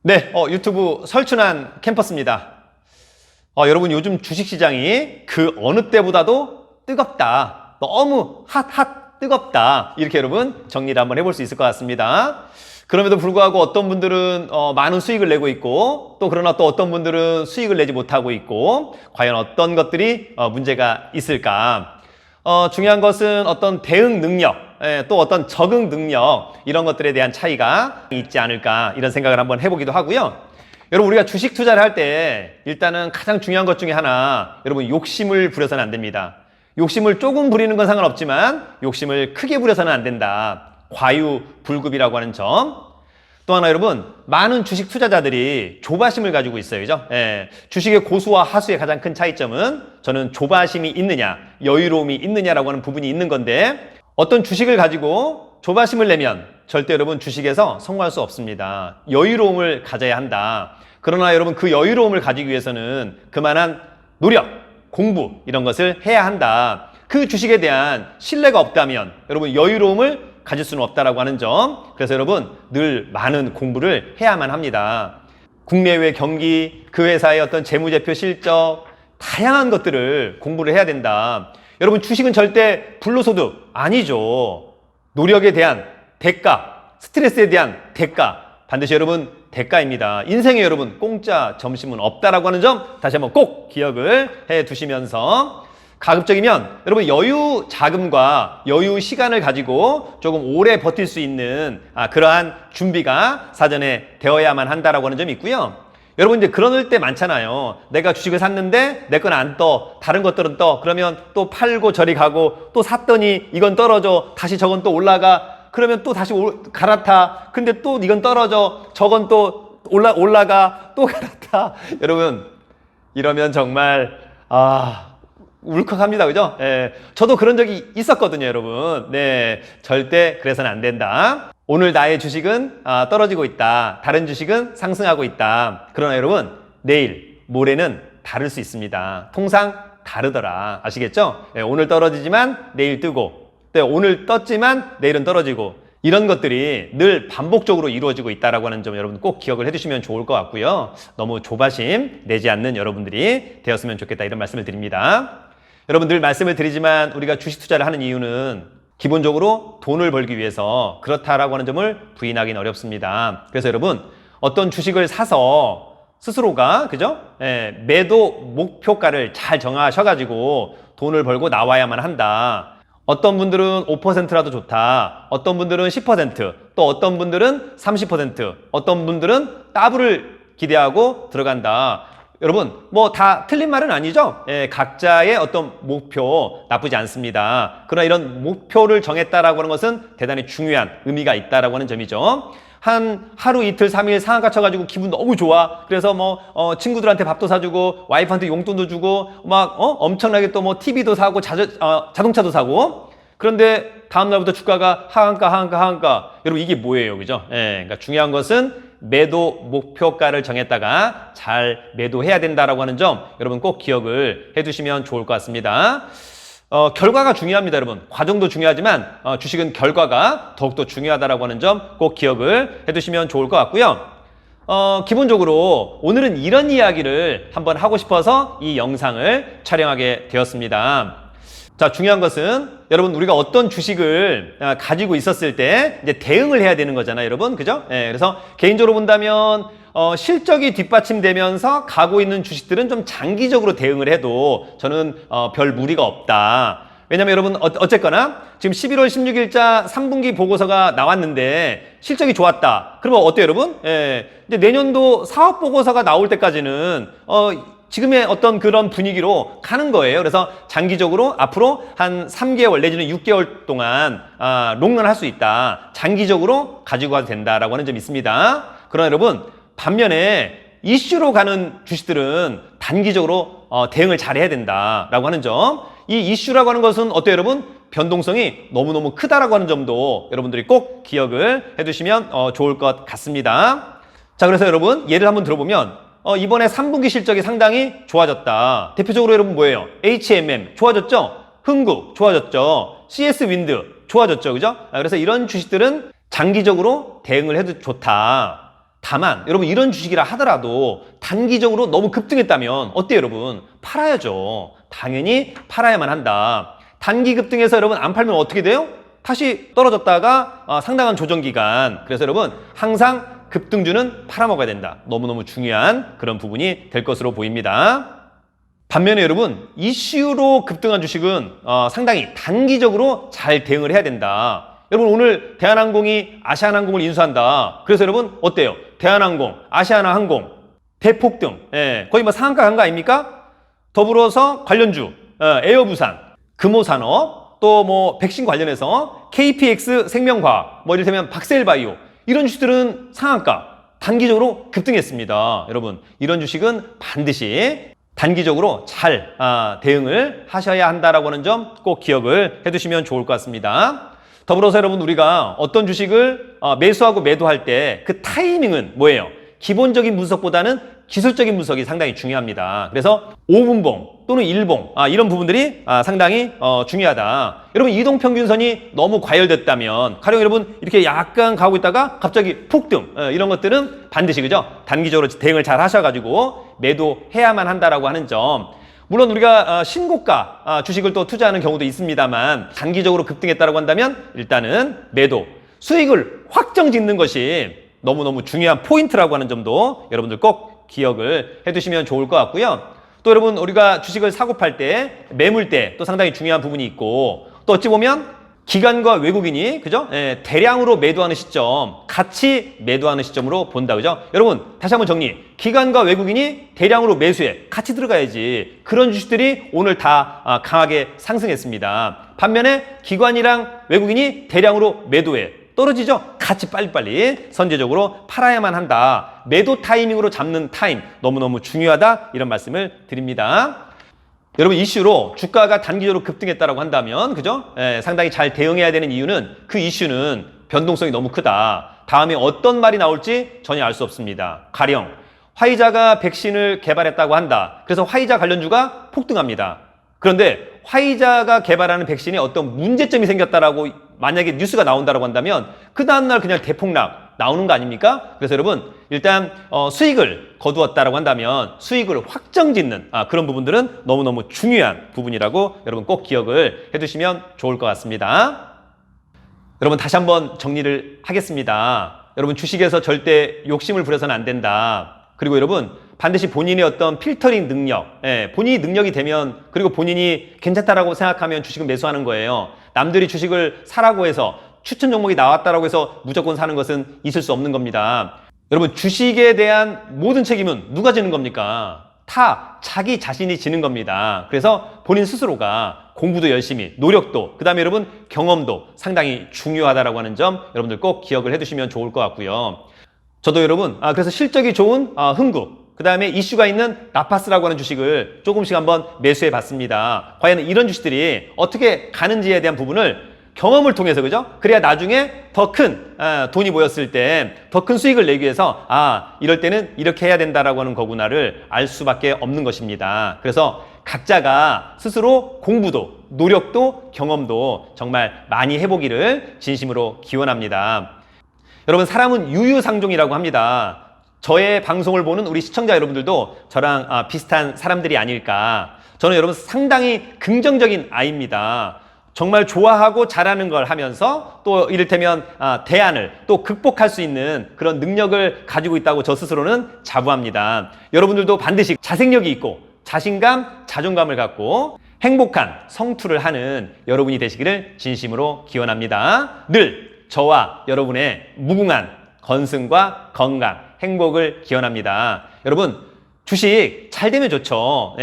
네, 유튜브 설춘환 캠퍼스입니다. 여러분 요즘 주식시장이 그 어느 때보다도 뜨겁다. 너무 뜨겁다. 이렇게 여러분 정리를 한번 해볼 수 있을 것 같습니다. 그럼에도 불구하고 어떤 분들은 많은 수익을 내고 있고 또 그러나 또 어떤 분들은 수익을 내지 못하고 있고 과연 어떤 것들이 문제가 있을까? 중요한 것은 어떤 대응 능력, 또 어떤 적응 능력 이런 것들에 대한 차이가 있지 않을까 이런 생각을 한번 해보기도 하고요. 여러분 우리가 주식 투자를 할 때 일단은 가장 중요한 것 중에 하나 여러분 욕심을 부려서는 안 됩니다. 욕심을 조금 부리는 건 상관없지만 욕심을 크게 부려서는 안 된다. 과유불급이라고 하는 점. 또 하나 여러분 많은 주식 투자자들이 조바심을 가지고 있어요. 그죠? 주식의 고수와 하수의 가장 큰 차이점은 저는 조바심이 있느냐 여유로움이 있느냐라고 하는 부분이 있는 건데 어떤 주식을 가지고 조바심을 내면 절대 여러분 주식에서 성공할 수 없습니다. 여유로움을 가져야 한다. 그러나 여러분 그 여유로움을 가지기 위해서는 그만한 노력, 공부 이런 것을 해야 한다. 그 주식에 대한 신뢰가 없다면 여러분 여유로움을 가질 수는 없다라고 하는 점. 그래서 여러분 늘 많은 공부를 해야만 합니다. 국내외 경기, 그 회사의 어떤 재무제표 실적 다양한 것들을 공부를 해야 된다. 여러분 주식은 절대 불로소득 아니죠. 노력에 대한 대가, 스트레스에 대한 대가 반드시 여러분 대가입니다. 인생에 여러분 공짜 점심은 없다라고 하는 점 다시 한번 꼭 기억을 해 두시면서 가급적이면 여러분 여유 자금과 여유 시간을 가지고 조금 오래 버틸 수 있는 그러한 준비가 사전에 되어야만 한다라고 하는 점이 있고요. 여러분 이제 그럴 때 많잖아요. 내가 주식을 샀는데 내 건 안 떠. 다른 것들은 떠. 그러면 또 팔고 저리 가고 또 샀더니 이건 떨어져. 다시 저건 또 올라가. 그러면 또 다시 갈아타. 근데 또 이건 떨어져. 저건 또 올라가. 또 갈아타. 여러분 이러면 정말 울컥합니다. 그죠? 저도 그런 적이 있었거든요, 여러분. 네. 절대 그래서는 안 된다. 오늘 나의 주식은 떨어지고 있다. 다른 주식은 상승하고 있다. 그러나 여러분, 내일, 모레는 다를 수 있습니다. 통상 다르더라. 아시겠죠? 오늘 떨어지지만 내일 뜨고, 또 오늘 떴지만 내일은 떨어지고, 이런 것들이 늘 반복적으로 이루어지고 있다라고 하는 점 여러분 꼭 기억을 해두시면 좋을 것 같고요. 너무 조바심 내지 않는 여러분들이 되었으면 좋겠다 이런 말씀을 드립니다. 여러분 늘 말씀을 드리지만 우리가 주식 투자를 하는 이유는 기본적으로 돈을 벌기 위해서 그렇다라고 하는 점을 부인하기는 어렵습니다. 그래서 여러분 어떤 주식을 사서 스스로가 그죠? 매도 목표가를 잘 정하셔가지고 돈을 벌고 나와야만 한다. 어떤 분들은 5%라도 좋다. 어떤 분들은 10%, 또 어떤 분들은 30%, 어떤 분들은 더블을 기대하고 들어간다. 여러분 뭐 다 틀린 말은 아니죠. 각자의 어떤 목표 나쁘지 않습니다. 그러나 이런 목표를 정했다라고 하는 것은 대단히 중요한 의미가 있다라고 하는 점이죠. 한 하루 이틀 3일 상한가 쳐가지고 기분 너무 좋아. 그래서 뭐 친구들한테 밥도 사주고 와이프한테 용돈도 주고 막 엄청나게 또 뭐 TV도 사고 자동차도 사고. 그런데 다음 날부터 주가가 하한가. 여러분 이게 뭐예요, 그죠? 그러니까 중요한 것은 매도 목표가를 정했다가 잘 매도해야 된다라고 하는 점 여러분 꼭 기억을 해두시면 좋을 것 같습니다. 결과가 중요합니다, 여러분. 과정도 중요하지만 주식은 결과가 더욱더 중요하다라고 하는 점 꼭 기억을 해두시면 좋을 것 같고요. 기본적으로 오늘은 이런 이야기를 한번 하고 싶어서 이 영상을 촬영하게 되었습니다. 자, 중요한 것은 여러분 우리가 어떤 주식을 가지고 있었을 때 이제 대응을 해야 되는 거잖아요, 여러분. 그죠? 그래서 개인적으로 본다면 실적이 뒷받침되면서 가고 있는 주식들은 좀 장기적으로 대응을 해도 저는 별 무리가 없다. 왜냐면 여러분 어쨌거나 지금 11월 16일자 3분기 보고서가 나왔는데 실적이 좋았다. 그러면 어때요, 여러분? 이제 내년도 사업 보고서가 나올 때까지는 지금의 어떤 그런 분위기로 가는 거예요. 그래서 장기적으로 앞으로 한 3개월 내지는 6개월 동안 롱런 할 수 있다. 장기적으로 가지고 가도 된다라고 하는 점이 있습니다. 그러나 여러분 반면에 이슈로 가는 주식들은 단기적으로 대응을 잘해야 된다라고 하는 점. 이 이슈라고 하는 것은 어때요, 여러분? 변동성이 너무너무 크다라고 하는 점도 여러분들이 꼭 기억을 해두시면 좋을 것 같습니다. 자, 그래서 여러분 예를 한번 들어보면 이번에 3분기 실적이 상당히 좋아졌다. 대표적으로 여러분 뭐예요? HMM 좋아졌죠? 흥국 좋아졌죠? CS 윈드 좋아졌죠? 그죠? 그래서 이런 주식들은 장기적으로 대응을 해도 좋다. 다만 여러분 이런 주식이라 하더라도 단기적으로 너무 급등했다면 어때요 여러분? 팔아야죠. 당연히 팔아야만 한다. 단기 급등해서 여러분 안 팔면 어떻게 돼요? 다시 떨어졌다가 상당한 조정 기간. 그래서 여러분 항상 급등주는 팔아먹어야 된다. 너무너무 중요한 그런 부분이 될 것으로 보입니다. 반면에 여러분 이슈로 급등한 주식은 상당히 단기적으로 잘 대응을 해야 된다. 여러분 오늘 대한항공이 아시아나항공을 인수한다. 그래서 여러분 어때요? 대한항공, 아시아나항공 대폭등. 거의 뭐 상한가 간 거 아닙니까? 더불어서 관련주 에어부산, 금호산업, 또 뭐 백신 관련해서 KPX 생명과학, 뭐 이를테면 박셀바이오 이런 주식들은 상한가 단기적으로 급등했습니다. 여러분 이런 주식은 반드시 단기적으로 잘 대응을 하셔야 한다라고 하는 점 꼭 기억을 해두시면 좋을 것 같습니다. 더불어서 여러분 우리가 어떤 주식을 매수하고 매도할 때 그 타이밍은 뭐예요? 기본적인 분석보다는 기술적인 분석이 상당히 중요합니다. 그래서 5분봉 또는 1봉 이런 부분들이 상당히 중요하다. 여러분 이동평균선이 너무 과열됐다면 가령 여러분 이렇게 약간 가고 있다가 갑자기 폭등 이런 것들은 반드시 그죠? 단기적으로 대응을 잘 하셔가지고 매도해야만 한다라고 하는 점. 물론 우리가 신고가 주식을 또 투자하는 경우도 있습니다만 단기적으로 급등했다고 한다면 일단은 매도, 수익을 확정 짓는 것이 너무너무 중요한 포인트라고 하는 점도 여러분들 꼭 기억을 해두시면 좋을 것 같고요. 또 여러분 우리가 주식을 사고 팔 때 매물대 또 상당히 중요한 부분이 있고 또 어찌 보면 기관과 외국인이 그죠? 대량으로 매도하는 시점, 같이 매도하는 시점으로 본다 그죠? 여러분 다시 한번 정리. 기관과 외국인이 대량으로 매수해 같이 들어가야지. 그런 주식들이 오늘 다 강하게 상승했습니다. 반면에 기관이랑 외국인이 대량으로 매도해 떨어지죠? 같이 빨리빨리 선제적으로 팔아야만 한다. 매도 타이밍으로 잡는 타임 너무너무 중요하다. 이런 말씀을 드립니다. 여러분 이슈로 주가가 단기적으로 급등했다고 한다면 그죠? 상당히 잘 대응해야 되는 이유는 그 이슈는 변동성이 너무 크다. 다음에 어떤 말이 나올지 전혀 알 수 없습니다. 가령 화이자가 백신을 개발했다고 한다. 그래서 화이자 관련주가 폭등합니다. 그런데 화이자가 개발하는 백신에 어떤 문제점이 생겼다라고 만약에 뉴스가 나온다고 한다면 그 다음날 그냥 대폭락 나오는 거 아닙니까? 그래서 여러분 일단 수익을 거두었다라고 한다면 수익을 확정짓는 그런 부분들은 너무너무 중요한 부분이라고 여러분 꼭 기억을 해두시면 좋을 것 같습니다. 여러분 다시 한번 정리를 하겠습니다. 여러분 주식에서 절대 욕심을 부려서는 안 된다. 그리고 여러분 반드시 본인의 어떤 필터링 능력, 본인이 능력이 되면 그리고 본인이 괜찮다라고 생각하면 주식을 매수하는 거예요. 남들이 주식을 사라고 해서 추천 종목이 나왔다라고 해서 무조건 사는 것은 있을 수 없는 겁니다. 여러분 주식에 대한 모든 책임은 누가 지는 겁니까? 자기 자신이 지는 겁니다. 그래서 본인 스스로가 공부도 열심히, 노력도, 그 다음에 여러분 경험도 상당히 중요하다라고 하는 점 여러분들 꼭 기억을 해두시면 좋을 것 같고요. 저도 여러분 그래서 실적이 좋은 흥국, 그 다음에 이슈가 있는 나파스라고 하는 주식을 조금씩 한번 매수해 봤습니다. 과연 이런 주식들이 어떻게 가는지에 대한 부분을 경험을 통해서 그죠? 그래야 나중에 더 큰 돈이 모였을 때 더 큰 수익을 내기 위해서 이럴 때는 이렇게 해야 된다라고 하는 거구나를 알 수밖에 없는 것입니다. 그래서 각자가 스스로 공부도 노력도 경험도 정말 많이 해보기를 진심으로 기원합니다. 여러분 사람은 유유상종이라고 합니다. 저의 방송을 보는 우리 시청자 여러분들도 저랑 비슷한 사람들이 아닐까. 저는 여러분 상당히 긍정적인 아이입니다. 정말 좋아하고 잘하는 걸 하면서 또 이를테면 대안을 또 극복할 수 있는 그런 능력을 가지고 있다고 저 스스로는 자부합니다. 여러분들도 반드시 자생력이 있고 자신감, 자존감을 갖고 행복한 성투를 하는 여러분이 되시기를 진심으로 기원합니다. 늘 저와 여러분의 무궁한 건승과 건강, 행복을 기원합니다. 여러분 주식 잘 되면 좋죠.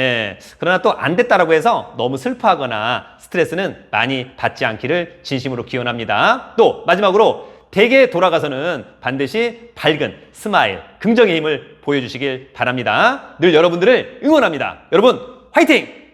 그러나 또 안 됐다라고 해서 너무 슬퍼하거나 스트레스는 많이 받지 않기를 진심으로 기원합니다. 또 마지막으로 댁에 돌아가서는 반드시 밝은 스마일, 긍정의 힘을 보여주시길 바랍니다. 늘 여러분들을 응원합니다. 여러분 화이팅!